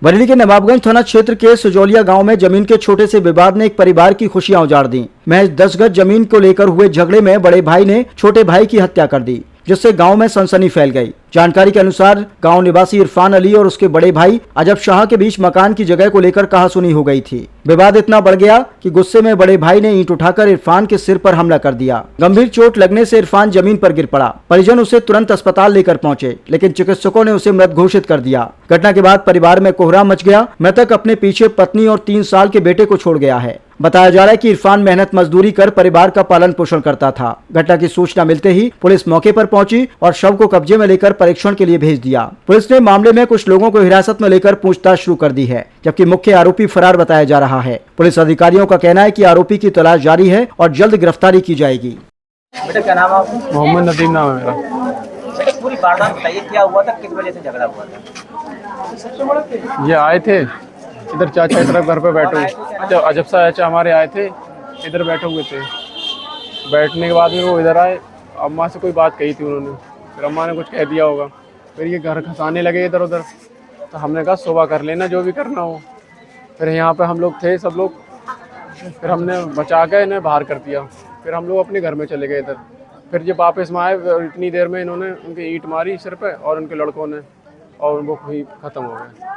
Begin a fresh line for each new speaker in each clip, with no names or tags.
बरेली के नवाबगंज थाना क्षेत्र के सुजौलिया गांव में जमीन के छोटे से विवाद ने एक परिवार की खुशियां उजाड़ दी। महज 10 गज जमीन को लेकर हुए झगड़े में बड़े भाई ने छोटे भाई की हत्या कर दी, जिससे गांव में सनसनी फैल गई। जानकारी के अनुसार गांव निवासी इरफान अली और उसके बड़े भाई अजब शाह के बीच मकान की जगह को लेकर कहासुनी हो गई थी। विवाद इतना बढ़ गया कि गुस्से में बड़े भाई ने ईंट उठाकर इरफान के सिर पर हमला कर दिया। गंभीर चोट लगने से इरफान जमीन पर गिर पड़ा। परिजन उसे तुरंत अस्पताल लेकर पहुंचे, लेकिन चिकित्सकों ने उसे मृत घोषित कर दिया। घटना के बाद परिवार में कोहराम मच गया। मृतक अपने पीछे पत्नी और 3 साल के बेटे को छोड़ गया है। बताया जा रहा है कि इरफान मेहनत मजदूरी कर परिवार का पालन पोषण करता था। घटना की सूचना मिलते ही पुलिस मौके पर पहुंची और शव को कब्जे में लेकर परीक्षण के लिए भेज दिया। पुलिस ने मामले में कुछ लोगों को हिरासत में लेकर पूछताछ शुरू कर दी है, जबकि मुख्य आरोपी फरार बताया जा रहा है। पुलिस अधिकारियों का कहना है कि आरोपी की तलाश जारी है और जल्द गिरफ्तारी की जाएगी।
बेटा क्या नाम है आपका?
मोहम्मद नदीम नाम है मेरा।
बेटा पूरी वारदात बताइए, क्या हुआ था, किस वजह से झगड़ा हुआ था?
ये आए थे इधर, चाचा की तरफ घर पे बैठे हुए। अच्छा, अजब सा चाचा हमारे आए थे, इधर बैठे हुए थे। बैठने के बाद में वो इधर आए, अम्मा से कोई बात कही थी उन्होंने, फिर अम्मा ने कुछ कह दिया होगा। फिर ये घर खसाने लगे इधर उधर, तो हमने कहा सुबह कर लेना जो भी करना हो। फिर यहाँ पे हम लोग थे सब लोग, फिर हमने बचा के इन्हें बाहर कर दिया। फिर हम लोग अपने घर में चले गए इधर। फिर जब वापस में आए, इतनी देर में इन्होंने उनकी ईंट मारी सिर पे और उनके लड़कों ने, और वो ही ख़त्म हो गए।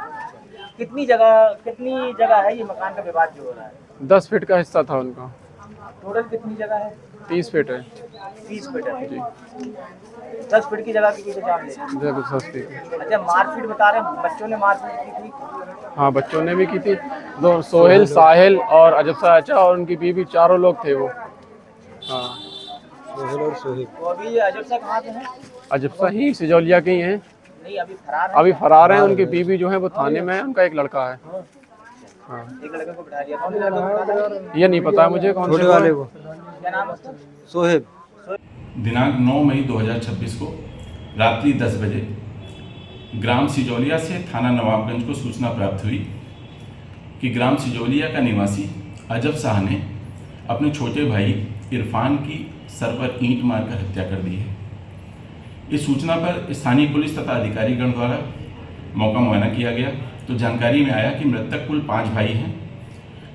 कितनी जगह है ये मकान का विवाद जो हो रहा है?
10 फीट का हिस्सा था उनका।
टोटल कितनी जगह है?
30 फीट है
30 फीट है
जी।
10 फीट की जगह की पीछे जान ले।
10 फीट।
अच्छा, मारपीट बता रहे हैं, बच्चों ने मारपीट की थी?
हाँ, बच्चों ने भी की थी। दो सोहेल, साहिल और अजब सा चाचा और उनकी बीवी, चारों लोग थे वो। हाँ,
सोहेल और सोहेल। तो अभी अजब सा कहाँ पे है?
अजब सा ही सिजौलिया के ही हैं।
नहीं, अभी फरार है?
अभी फरार हैं। उनकी बीवी जो है वो थाने में है, उनका एक लड़का है। हाँ,
एक लड़के को बिठा दिया। कौन सा लड़का?
ये नहीं पता है मुझे कौन से वाले वो।
क्या नाम है उसका?
सोहेब।
दिनांक 9 मई 2026 को रात्रि 10 बजे ग्राम सिजौलिया से थाना नवाबगंज को सूचना प्राप्त हुई कि ग्राम सिजौलिया का निवासी अजब शाह ने अपने छोटे भाई इरफान की सर पर ईंट मारकर हत्या कर दी है। इस सूचना पर स्थानीय पुलिस तथा अधिकारीगण द्वारा मौका मुआयना किया गया तो जानकारी में आया कि मृतक कुल 5 भाई हैं,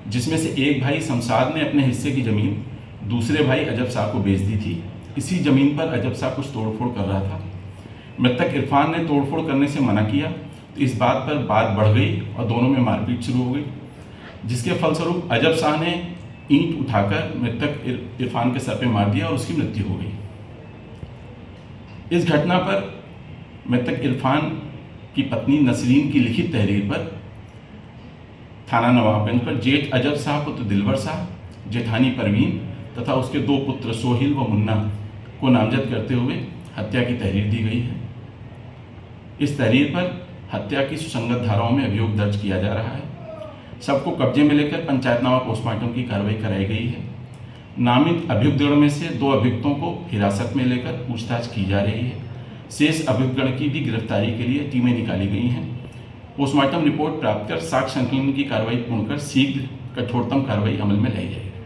जिसमें से एक भाई शमशाद ने अपने हिस्से की ज़मीन दूसरे भाई अजब शाह को बेच दी थी। इसी ज़मीन पर अजब शाह कुछ तोड़फोड़ कर रहा था। मृतक इरफान ने तोड़फोड़ करने से मना किया तो इस बात पर बात बढ़ गई और दोनों में मारपीट शुरू हो गई, जिसके फलस्वरूप अजब शाह ने ईंट उठाकर मृतक इरफान के सर पर मार दिया और उसकी मृत्यु हो गई। इस घटना पर मृतक इरफान की पत्नी नसरीन की लिखित तहरीर पर थाना नवाबगंज पर जेठ अजब शाह पुत्र दिलवर शाह, जेठानी परवीन तथा उसके 2 पुत्र सोहिल व मुन्ना को नामजद करते हुए हत्या की तहरीर दी गई है। इस तहरीर पर हत्या की सुसंगत धाराओं में अभियोग दर्ज किया जा रहा है। सबको कब्जे में लेकर पंचायतनामा पोस्टमार्टम की कार्रवाई कराई गई है। नामित अभियुक्तगण में से 2 अभियुक्तों को हिरासत में लेकर पूछताछ की जा रही है। शेष अभियुक्तगण की भी गिरफ्तारी के लिए टीमें निकाली गई हैं। पोस्टमार्टम रिपोर्ट प्राप्त कर साक्ष्य संकलन की कार्रवाई पूर्ण कर शीघ्र कठोरतम कार्रवाई अमल में लाई जाएगी।